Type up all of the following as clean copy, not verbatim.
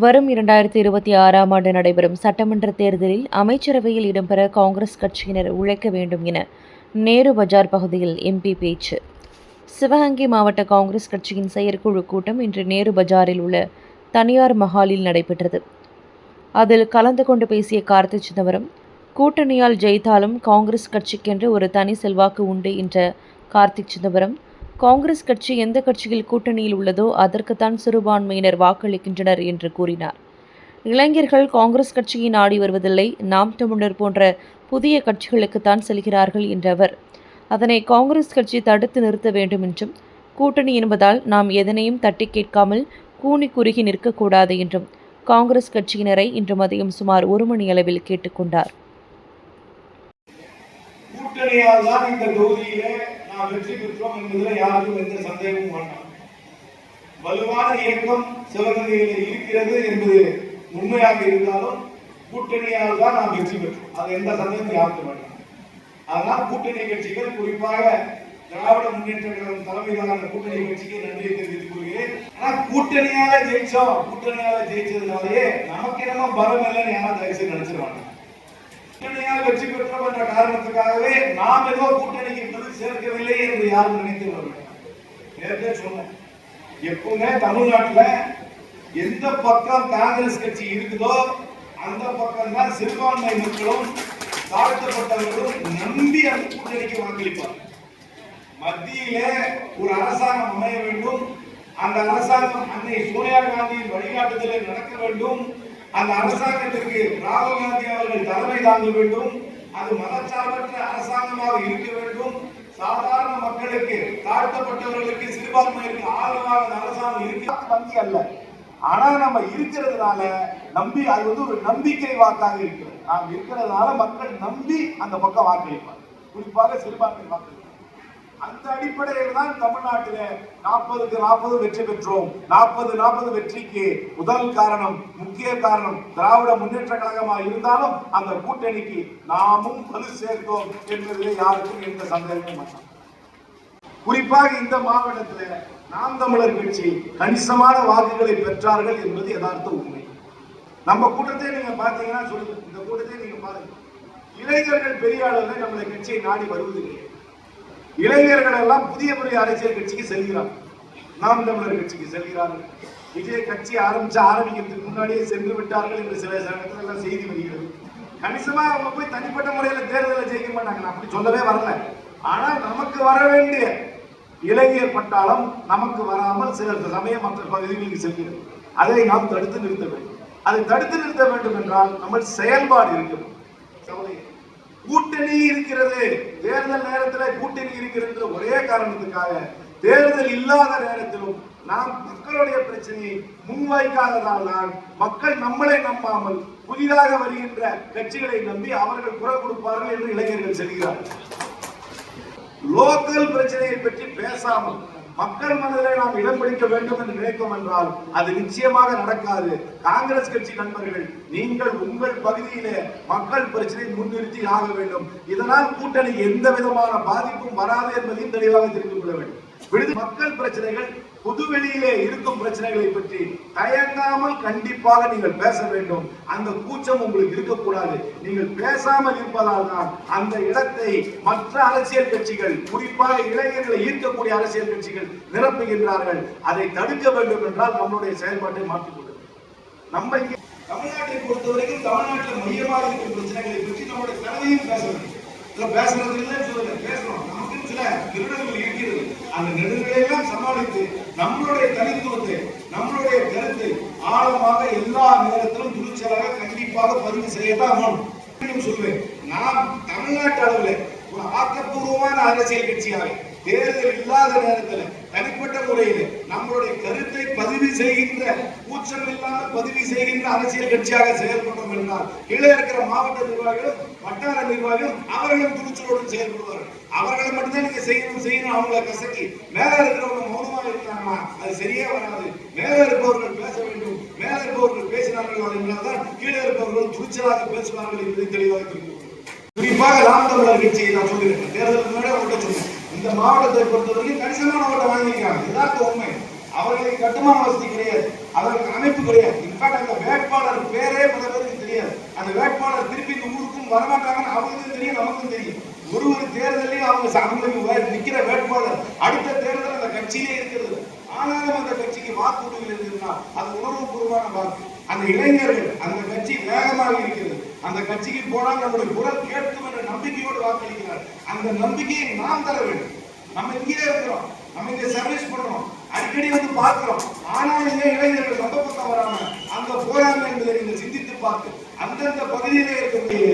வரும் 2026ஆம் ஆண்டு நடைபெறும் சட்டமன்ற தேர்தலில் அமைச்சரவையில் இடம்பெற காங்கிரஸ் கட்சியினர் உழைக்க வேண்டும் என நேரு பஜார் பகுதியில் எம்பி பேச்சு. சிவகங்கை மாவட்ட காங்கிரஸ் கட்சியின் செயற்குழு கூட்டம் இன்று நேரு பஜாரில் உள்ள தனியார் மஹாலில் நடைபெற்றது. அதில் கலந்து கொண்டு பேசிய கார்த்தி சிதம்பரம், கூட்டணியால் ஜெயித்தாலும் காங்கிரஸ் கட்சிக்கென்று ஒரு தனி செல்வாக்கு உண்டு என்ற கார்த்தி சிதம்பரம், காங்கிரஸ் கட்சி எந்த கட்சியில் கூட்டணியில் உள்ளதோ அதற்குத்தான் சிறுபான்மையினர் வாக்களிக்கின்றனர் என்று கூறினார். இளைஞர்கள் காங்கிரஸ் கட்சியை நாடி வருவதில்லை, நாம் தமிழர் போன்ற புதிய கட்சிகளுக்குத்தான் செல்கிறார்கள் என்ற அவர், அதனை காங்கிரஸ் கட்சி தடுத்து நிறுத்த வேண்டும் என்றும், கூட்டணி என்பதால் நாம் எதனையும் தட்டி கேட்காமல் கூனி குறுகி நிற்கக்கூடாது என்றும் காங்கிரஸ் கட்சியினரை இன்று மதியம் சுமார் 1 மணி அளவில் கேட்டுக்கொண்டார். கூட்டணியால் தான் இந்த தொகுதியிலே நாம் வெற்றி பெற்றோம் என்பதில் யாருக்கும் எந்த சந்தேகமும் வேண்டாம். வலுவான இயக்கம் சிவகங்கையில் இருக்கிறது என்பது உண்மையாக இருந்தாலும் கூட்டணியால் தான் நாம் வெற்றி பெற்றோம். அது எந்த சந்தேகமும் யாருக்கும் வேண்டாம். அதனால் கூட்டணி கட்சிகள், குறிப்பாக திராவிட முன்னேற்ற கழகம் தலைமையிலான கூட்டணி கட்சிக்கு நன்றியை தெரிவித்துக் கொள்கிறேன். ஆனால் கூட்டணியால ஜெயிச்சோம், கூட்டணியால ஜெயிச்சதுனாலேயே நமக்கு என்னமோ பலம் இல்லைன்னு யாரும் தயவுசெய்து நினைச்சிருவாங்க. கூட்டணியால் வெற்றி பெற்றோம் என்ற காரணத்துக்காகவே நாம் ஏதோ கூட்டணிக்கு சேர்க்கவில்லை என்று யாரும் நினைத்து வரவில்லை. சொன்னேன், எப்பவுமே தமிழ்நாட்டில் எந்த பக்கம் காங்கிரஸ் கட்சி இருக்குதோ அந்த பக்கம் தான் சிறுபான்மை மக்களும் தாழ்த்தப்பட்டவர்களும் நம்பி அந்த கூட்டணிக்கு வாக்களிப்பார். மத்தியிலே ஒரு அரசாங்கம் அமைய வேண்டும், அந்த அரசாங்கம் அன்னை சோனியா காந்தியின் வழிகாட்டுதலில் நடக்க வேண்டும், அந்த அரசாங்கத்திற்கு ராகுல் காந்தி அவர்கள் தலைமை தாங்க வேண்டும், அது மதச்சார்பற்ற அரசாங்கமாக இருக்க வேண்டும், சாதாரண மக்களுக்கு, தாழ்த்தப்பட்டவர்களுக்கு, சிறுபான்மையிற்கு ஆதரவாக அரசாங்கம் இருக்கிறது வங்கி அல்ல. ஆனா நம்ம இருக்கிறதுனால நம்பி, அது ஒரு நம்பிக்கை வாக்காக இருக்கிறது. நாம் இருக்கிறதுனால மக்கள் நம்பி அந்த பக்கம் வாக்களிப்பார், குறிப்பாக சிறுபான்மை வாக்களிப்பார். அந்த அடிப்படையில் தான் தமிழ்நாட்டில் 40க்கு 40 வெற்றி பெற்றோம். 40 வெற்றிக்கு முதல் காரணம், முக்கிய காரணம் திராவிட முன்னேற்ற கழகமாக இருந்தாலும் அந்த கூட்டணிக்கு நாமும் வலு சேர்த்தோம் என்பதிலே யாருக்கும் எந்த சந்தேகமும் இல்லை. குறிப்பாக இந்த மாவட்டத்தில் நாம் தமிழர் கட்சி கணிசமான வாக்குகளை பெற்றார்கள் என்பது யதார்த்த உண்மை. நம்ம கூட்டத்தை நீங்க பார்த்தீங்கன்னா சொல்லுங்க, இந்த கூட்டத்தை நீங்க பாருங்க, இளைஞர்கள் பெரிய அளவில் நம்மளை கட்சியை நாடி வருவதில்லை. இளைஞர்கள் எல்லாம் புதிய அரசியல் கட்சிக்கு செல்கிறார்கள், நாம் தமிழர் கட்சிக்கு செல்கிறார்கள். விஜய் கட்சி ஆரம்பிக்கிறதுக்கு முன்னாடியே சென்று விட்டார்கள் என்று சில எல்லாம் செய்தி வருகிறது. கணிசமா அவங்க போய் தனிப்பட்ட முறையில் தேர்தலில் ஜெயிக்க மாட்டாங்க, நான் அப்படி சொல்லவே வரல. ஆனால் நமக்கு வர வேண்டிய இளைஞர் பட்டாளம் நமக்கு வராமல் சில சமயம் மற்ற பகுதிகளுக்கு செல்கிறது. அதை நாம் தடுத்து நிறுத்த வேண்டும். அதை தடுத்து நிறுத்த வேண்டும் என்றால் நம்ம செயல்பாடு இருக்கணும். கூட்டணி இருக்கிறது, தேர்தல் நேரத்தில் கூட்டணி இருக்கிறது ஒரே காரணத்துக்காக தேர்தல் இல்லாத நேரத்திலும் நாம் மக்களுடைய பிரச்சனையை முன்வைக்காததால் தான் மக்கள் நம்மளை நம்பாமல் புதிதாக வருகின்ற கட்சிகளை நம்பி அவர்கள் குரல் கொடுப்பார்கள் என்று இளைஞர்கள் செல்கிறார்கள். லோக்கல் பிரச்சனையை பற்றி பேசாமல் மக்கள் மனதிலே நாம் இடம் பிடிக்க வேண்டும் என்று நினைத்தோம் என்றால் அது நிச்சயமாக நடக்காது. காங்கிரஸ் கட்சி நண்பர்கள், நீங்கள் உங்கள் பகுதியிலே மக்கள் பிரச்சனையை முன்னிறுத்தி ஆக வேண்டும். இதனால் கூட்டணி எந்த விதமான பாதிப்பும் வராது என்பதையும் தெளிவாக தெரிந்து கொள்ள வேண்டும். மக்கள் பிரச்சனைகள், பொதுவெளியிலே இருக்கும் பிரச்சனைகளை பற்றி தயங்காமல் கண்டிப்பாக நீங்கள் பேச வேண்டும். அந்த கூச்சம் உங்களுக்கு இருக்கக்கூடாது. நீங்கள் பேசாமல் இருப்பதால் தான் அந்த இடத்தை மற்ற அரசியல் கட்சிகள், குறிப்பாக இளைஞர்களை ஈர்க்கக்கூடிய அரசியல் கட்சிகள் நிரப்புகின்றார்கள். அதை தடுக்க வேண்டும் என்றால் நம்மளுடைய செயல்பாட்டை மாற்றிக்கொள்ள நம்ம இங்கே தமிழ்நாட்டை பொறுத்தவரைக்கும் தமிழ்நாட்டில் மையமாக இருக்கும் பிரச்சனைகளை பற்றி நம்மளுடைய கனவையும் பேச வேண்டும். பேசுறது இல்லை சொல்லல, பேசணும். நமக்கு சில நிறுவனங்கள் இருக்கிறது, அந்த நெடுங்களையெல்லாம் சமாளித்து நம்மளுடைய தனித்துவத்தை, நம்மளுடைய கருத்தை ஆழமாக எல்லா நேரத்திலும் துணிச்சலாக கண்டிப்பாக பதிவு செய்யத்தான் சொல்வேன். நாம் தமிழ்நாட்டு அளவில் ஒரு ஆக்கப்பூர்வமான அரசியல் கட்சியாக தேர்தல் இல்லாத நேரத்தில் தனிப்பட்ட முறையில் நம்மளுடைய கருத்தை பதிவு செய்கின்ற, கூச்சம் இல்லாமல் பதிவு செய்கின்ற அரசியல் கட்சியாக செயல்பட்டோம் என்றால் கீழே இருக்கிற மாவட்ட நிர்வாகிகளும் வட்டார நிர்வாகிகளும் அவர்களும் துணிச்சலோடு செயல்படுவார்கள். அவர்களை மட்டும்தான் நீங்க செய்யணும் அவங்களை கசக்கி மேல இருக்கிறவங்க மௌனமாக இருக்கிறாங்களா, அது சரியே வராது. மேல இருப்பவர்கள் பேச வேண்டும், மேல இருப்பவர்கள் பேசினார்கள் என்றால்தான் கீழே இருப்பவர்கள் துணிச்சலாக பேசுவார்கள் என்பதை தெளிவாக தெரிந்து குறிப்பாக நாம் தமிழர் கட்சியை நான் சொல்லியிருக்கேன். தேர்தலுக்கு முன்னாடி அவங்கள்ட்ட சொன்னேன், இந்த மாவட்டத்தை பொறுத்தவரைக்கும் கணிசமான ஓட்டை வாங்கியிருக்காங்க. யதார்த்த உண்மை. அவர்களுக்கு கட்டுமான வசதி கிடையாது, அவர்களுக்கு அமைப்பு கிடையாது. இன்ஃபேக்ட் அந்த ஆக்கப்பூர்வமான வாக்கு. அந்த இளைஞர்கள் அந்த கட்சி வேகமாக இருக்கிறது, அந்த கட்சிக்கு போனால் நம்முடைய குரல் கேட்கும் என்ற நம்பிக்கையோடு வாக்களிக்கிறார். அந்த நம்பிக்கையை நாம் தர வேண்டும். நம்ம இங்கே இருக்கிறோம், நம்ம இங்கே சர்வீஸ் பண்றோம், அடிக்கடி வந்து பார்க்கிறோம். ஆனாலும் ஏன் இளைஞர்கள் நம்ம பக்கம் வராம அந்த போராங்க என்பதை நீங்கள் சிந்தித்து பார்த்து அந்தந்த பகுதியிலே இருக்கக்கூடிய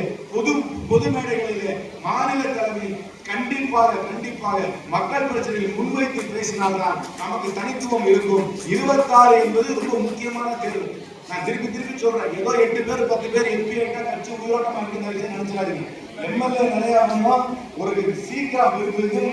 பொது மேடைகளிலே மாநில தலைமை கண்டிப்பாக மக்கள் பிரச்சனைகளை முன்வைத்து பேசினால்தான் நமக்கு தனித்துவம் இருக்கும். 26 என்பது ரொம்ப முக்கியமான தேர்வு. நான் திருப்பி சொல்றேன், ஏதோ 8 பேர் 10 பேர் எம்பி ஆயிட்டா கட்சி உயிரோட்டமா இருக்குன்னு நினைச்சிடாதீங்க. எம்எல்ஏ நிறைய ஒரு சீக்கிரம்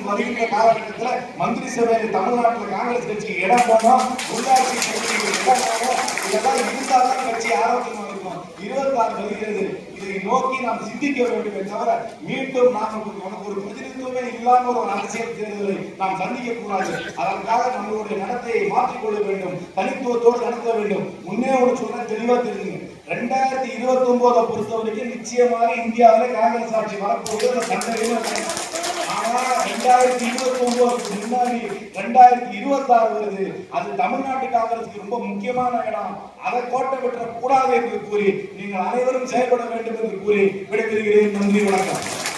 வருகின்ற காலகட்டத்தில் மந்திரி சபையில் தமிழ்நாட்டில் காங்கிரஸ் கட்சிக்கு இடம் போனோம், உள்ளாட்சி கட்சிக்கு இடம் போனோம். இதெல்லாம் இருந்தால்தான் கட்சி ஆரோக்கியமாக இருக்கும். 26 வருகிறது, இதை நோக்கி நாம் சிந்திக்க வேண்டுமே தவிர மீண்டும் நமக்கு ஒரு பிரதிநிதித்துவமே இல்லாம ஒரு அரசியல் தேர்தலை நாம் சந்திக்க கூடாது. அதற்காக நம்மளுடைய நடத்தையை மாற்றிக்கொள்ள வேண்டும், தனித்துவத்தோடு நடத்த வேண்டும். முன்னே ஒரு சொன்ன தெளிவா தெரிஞ்சுங்க, 2029 பொறுத்த வரைக்கும் நிச்சயமாக இந்தியாவில் காங்கிரஸ் ஆட்சி வரப்போகுது, சந்தேகமே கிடையாது. ஆனா 2029 முன்னாடி 2026 வருது. அது தமிழ்நாட்டு காங்கிரசுக்கு ரொம்ப முக்கியமான இடம். அதை கோட்டை விட்டுற கூடாது என்று கூறி நீங்கள் அனைவரும் செயல்பட வேண்டும் என்று கூறி விடைபெறுகிறேன். நன்றி, வணக்கம்.